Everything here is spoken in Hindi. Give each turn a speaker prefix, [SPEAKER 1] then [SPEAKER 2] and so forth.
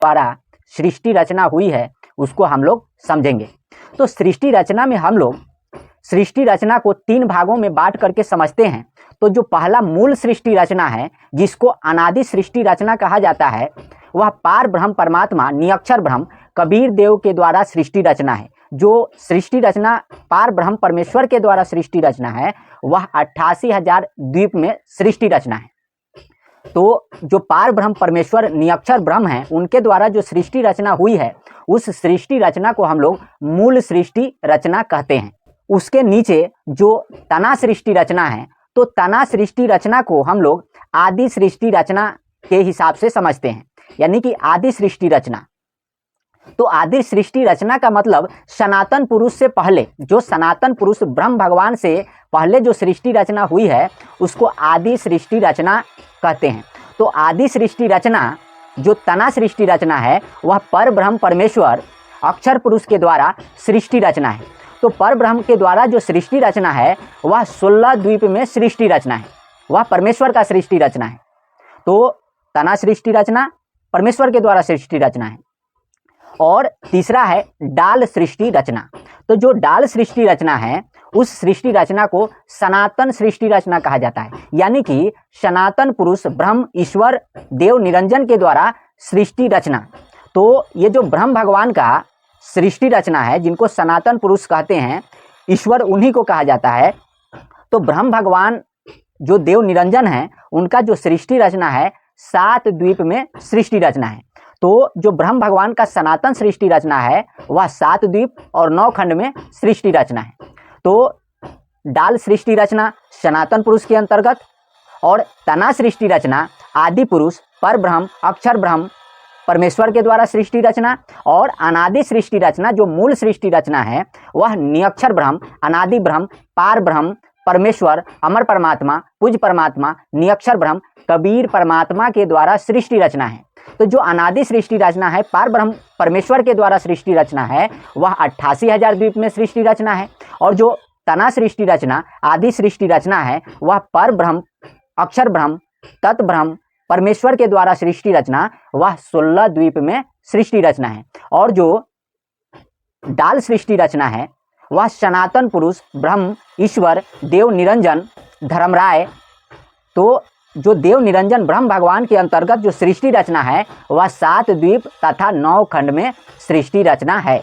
[SPEAKER 1] द्वारा सृष्टि रचना हुई है उसको हम लोग समझेंगे। तो सृष्टि रचना में हम लोग सृष्टि रचना को 3 भागों में बांट करके समझते हैं। तो जो पहला मूल सृष्टि रचना है, जिसको अनादि सृष्टि रचना कहा जाता है, वह पार ब्रह्म परमात्मा निरक्षर ब्रह्म कबीर देव के द्वारा सृष्टि रचना है। जो सृष्टि रचना पार ब्रह्म परमेश्वर के द्वारा सृष्टि रचना है, वह 88,000 द्वीप में सृष्टि रचना है। तो जो पार ब्रह्म परमेश्वर निरक्षर ब्रह्म है, उनके द्वारा जो सृष्टि रचना हुई है, उस सृष्टि रचना को हम लोग मूल सृष्टि रचना कहते हैं। उसके नीचे जो तना सृष्टि रचना है, तो तना सृष्टि रचना को हम लोग आदि सृष्टि रचना के हिसाब से समझते हैं, यानी कि आदि सृष्टि रचना। तो आदि सृष्टि रचना का मतलब सनातन पुरुष से पहले, जो सनातन पुरुष ब्रह्म भगवान से पहले जो सृष्टि रचना हुई है, उसको आदि सृष्टि रचना कहते हैं। तो आदि सृष्टि रचना जो तना सृष्टि रचना है, वह पर ब्रह्म परमेश्वर अक्षर पुरुष के द्वारा सृष्टि रचना है। तो पर ब्रह्म के द्वारा जो सृष्टि रचना है, वह 16 द्वीप में सृष्टि रचना है, वह परमेश्वर का सृष्टि रचना है। तो तना सृष्टि रचना परमेश्वर के द्वारा सृष्टि रचना है। और तीसरा है डाल सृष्टि रचना। तो जो डाल सृष्टि रचना है, उस सृष्टि रचना को सनातन सृष्टि रचना कहा जाता है, यानी कि सनातन पुरुष ब्रह्म ईश्वर देव निरंजन के द्वारा सृष्टि रचना। तो ये जो ब्रह्म भगवान का सृष्टि रचना है, जिनको सनातन पुरुष कहते हैं, ईश्वर उन्हीं को कहा जाता है। तो ब्रह्म भगवान जो देव निरंजन है, उनका जो सृष्टि रचना है 7 द्वीप में सृष्टि रचना है। तो जो ब्रह्म भगवान का सनातन सृष्टि रचना है, वह 7 द्वीप और 9 खंड में सृष्टि रचना है। तो डाल सृष्टि रचना सनातन पुरुष के अंतर्गत, और तना सृष्टि रचना आदि पुरुष पर ब्रह्म अक्षर ब्रह्म परमेश्वर के द्वारा सृष्टि रचना, और अनादि सृष्टि रचना जो मूल सृष्टि रचना है, वह निरक्षर ब्रह्म अनादि ब्रह्म पार ब्रह्म परमेश्वर अमर परमात्मा पूज्य परमात्मा निरक्षर ब्रह्म कबीर परमात्मा के द्वारा सृष्टि रचना है। तो जो अनादि सृष्टि रचना है, पार ब्रह्म परमेश्वर के द्वारा सृष्टि रचना है, वह 88,000 द्वीप में सृष्टि रचना है। और जो तना सृष्टि रचना आदि सृष्टि रचना है, वह पर ब्रह्म अक्षर ब्रह्म तत् ब्रह्म परमेश्वर के द्वारा सृष्टि रचना, वह 16 द्वीप में सृष्टि रचना है। और जो डाल सृष्टि रचना है, वह सनातन पुरुष ब्रह्म ईश्वर देव निरंजन धर्मराय। तो जो देव निरंजन ब्रह्म भगवान के अंतर्गत जो सृष्टि रचना है, वह 7 द्वीप तथा 9 खंड में सृष्टि रचना है।